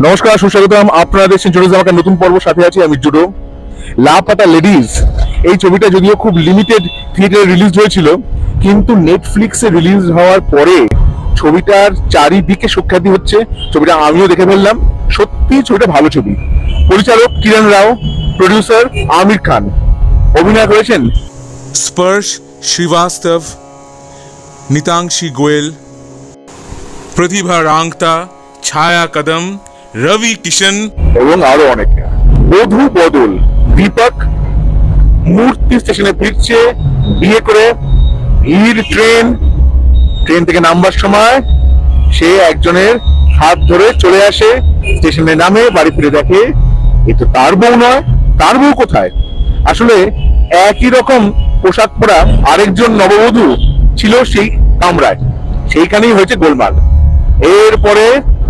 নমস্কার, সুস্বাগতম। আপনারা দেখছেন জুডো জামাকার নতুন পর্ব, সাথে আছি আমি জুডো। লাপাতা লেডিজ এই ছবিটা যদিও খুব লিমিটেড থিয়েটারে রিলিজ হয়েছিল, কিন্তু নেটফ্লিক্সে রিলিজ হওয়ার পরে ছবিটার চারিদিকে সুখ্যাতি হচ্ছে। ছবিটা আমিও দেখে ফেললাম, সত্যি ছবিটা ভালো ছবি। পরিচালক কিরণ রাও, প্রডিউসার আমির খান, অভিনয় করেছেন স্পর্শ শ্রীবাস্তব, নিতাংশী গোয়েল, প্রতিভা রাংতা, ছায়া কদম, রবি কিষণ এবং আরো অনেকে। বধূ বদল, দীপক মূর্তি স্টেশনে ফিরছে বিয়ে করে। ভিড়, ট্রেন থেকে নামবার সময় সে একজনের হাত ধরে চলে আসে, স্টেশনে নামে, বাড়ি ফিরে দেখে এ তো তার বউ নয়। তার বউ কোথায়? আসলে একই রকম পোশাক পরা আরেকজন নববধূ ছিল সেই কামরায়, সেইখানেই হয়েছে গোলমাল। এরপরে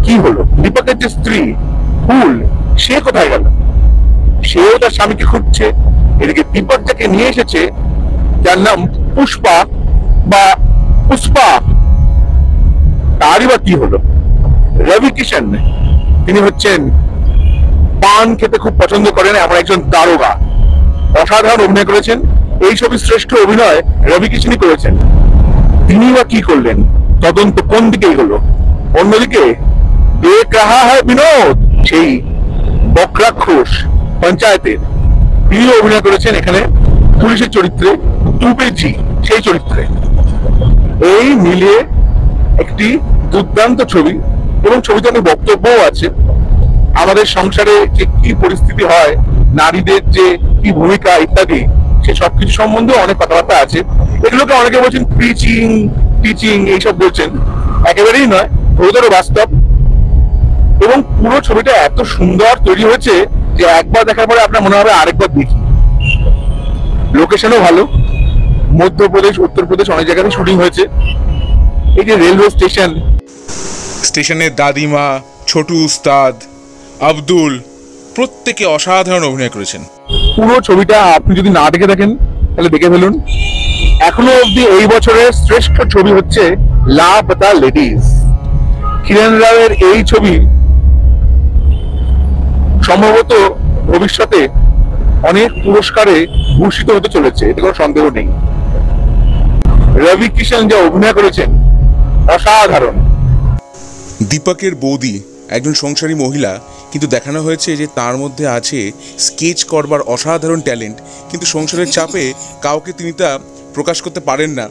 কি হলো? দীপকের যে স্ত্রী ফুল, সে কোথায় গেল? সেও তার স্বামীকে খুঁজছে। এদিকে দীপক যাকে নিয়ে এসেছে, যার নাম পুষ্পা বা পুষ্পা, তারই বা কি হলো? রবি কিষণ, তিনি হচ্ছেন পান খেতে খুব পছন্দ করেন এমন একজন দারোগা। অসাধারণ অভিনয় করেছেন। এই ছবির শ্রেষ্ঠ অভিনয় রবি কিষণই করেছেন। তিনি বা কি করলেন? তদন্ত কোন দিকেই হলো? অন্যদিকে দেখ রাহা হ্যায় বিনোদ, সেই বক্রাক্ষস পঞ্চায়েতের, তিনি অভিনয় করেছেন এখানে পুলিশের চরিত্রে, দুবেজি সেই চরিত্রে। এই মিলিয়ে একটি দুর্দান্ত ছবি, এবং ছবিতে অনেক বক্তব্যও আছে। আমাদের সংসারে যে কি পরিস্থিতি হয়, নারীদের যে কি ভূমিকা ইত্যাদি, সে সবকিছু সম্বন্ধে অনেক কথাবার্তা আছে। এগুলোকে অনেকে বলছেন প্রিচিং, টিচিং, এইসব বলছেন। একেবারেই নয়, ওদেরও বাস্তব। এবং পুরো ছবিটা এত সুন্দর তৈরি হয়েছে যে একবার দেখার পরে আপনার মনে হবে আরেকবার দেখি। লোকেশনও ভালো, মধ্যপ্রদেশ, উত্তরপ্রদেশ, অনেক জায়গাতে শুটিং হয়েছে। এই যে রেলওয়ে স্টেশন, স্টেশনের দাদিমা, ছোটু উস্তাদ, আব্দুল, প্রত্যেকে অসাধারণ অভিনয় করেছেন। পুরো ছবিটা আপনি যদি না দেখে থাকেন তাহলে দেখে ফেলুন। এখনো অব্দি এই বছরের শ্রেষ্ঠ ছবি হচ্ছে লাপাতা লেডিজ। কিরণ রাওয়ের এই ছবি সম্ভবত ভবিষ্যতে অনেক পুরস্কারে ভূষিত হতে চলেছে, এতে কোনো সন্দেহ নেই। রবি কিষণ যা অভিনয় করেছেন অসাধারণ। দীপকের বৌদি একজন সংসারী মহিলা, কিন্তু দেখানো হয়েছে যে তার মধ্যে আছে স্কেচ করবার অসাধারণ ট্যালেন্ট, কিন্তু সংসারের চাপে কাউকে তিনি তা প্রকাশ করতে পারেন না।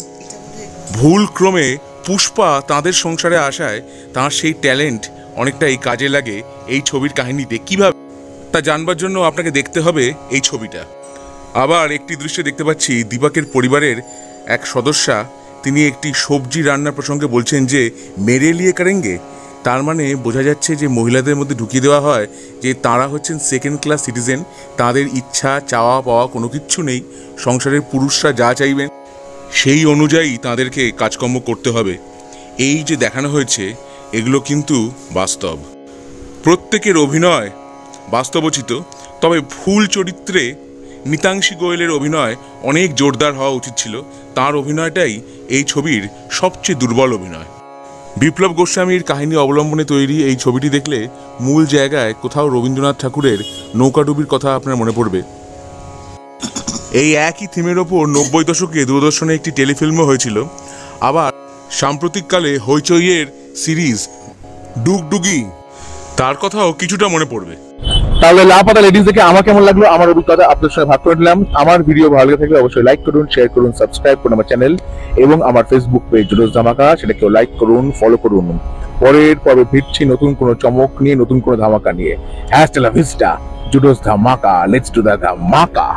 ভুল ক্রমে পুষ্পা তাদের সংসারে আসায় তার সেই ট্যালেন্ট অনেকটাই কাজে লাগে এই ছবির কাহিনীতে। কিভাবে তা জানবার জন্য আপনাকে দেখতে হবে এই ছবিটা। আবার একটি দৃশ্যে দেখতে পাচ্ছি দীপকের পরিবারের এক সদস্যা, তিনি একটি সবজি রান্নার প্রসঙ্গে বলছেন যে মেরে লিয়ে করেঙ্গে। তার মানে বোঝা যাচ্ছে যে মহিলাদের মধ্যে ঢুকিয়ে দেওয়া হয় যে তারা হচ্ছেন সেকেন্ড ক্লাস সিটিজেন, তাদের ইচ্ছা চাওয়া পাওয়া কোনো কিচ্ছু নেই। সংসারের পুরুষরা যা চাইবেন সেই অনুযায়ী তাদেরকে কাজকর্ম করতে হবে। এই যে দেখানো হয়েছে এগুলো কিন্তু বাস্তব, প্রত্যেকের অভিনয় বাস্তবোচিত। তবে ফুল চরিত্রে নিতাংশী গোয়েলের অভিনয় অনেক জোরদার হওয়া উচিত ছিল। তার অভিনয়টাই এই ছবির সবচেয়ে দুর্বল অভিনয়। বিপ্লব গোস্বামীর কাহিনী অবলম্বনে তৈরি এই ছবিটি দেখলে মূল জায়গায় কোথাও রবীন্দ্রনাথ ঠাকুরের নৌকাডুবির কথা আপনার মনে পড়বে। এই একই থিমের ওপর 90 দশকে দূরদর্শনে একটি টেলিফিল্মও হয়েছিল। আবার সাম্প্রতিককালে হইচইয়ের সিরিজ ডুগডুগি, তার কথাও কিছুটা মনে পড়বে। তাহলে লাপাতা লেডিজ দেখে আমার কেমন লাগলো, আমার অভিজ্ঞতা আপনাদের সঙ্গে ভাগ করে নিলাম। আমার ভিডিও ভালো লেগে থাকলে অবশ্যই লাইক করুন, শেয়ার করুন, সাবস্ক্রাইব করুন আমার চ্যানেল এবং আমার ফেসবুক পেজ জুডোস ধামাকা, সেটাকেও লাইক করুন, ফলো করুন। পরের পর্বে ফিরছি নতুন কোনো চমক নিয়ে, নতুন কোনো ধামাকা নিয়ে। হ্যাস্টেলা ভিস্টা, জুডোস ধামাকা, লেটস ডু দ্য ধামাকা।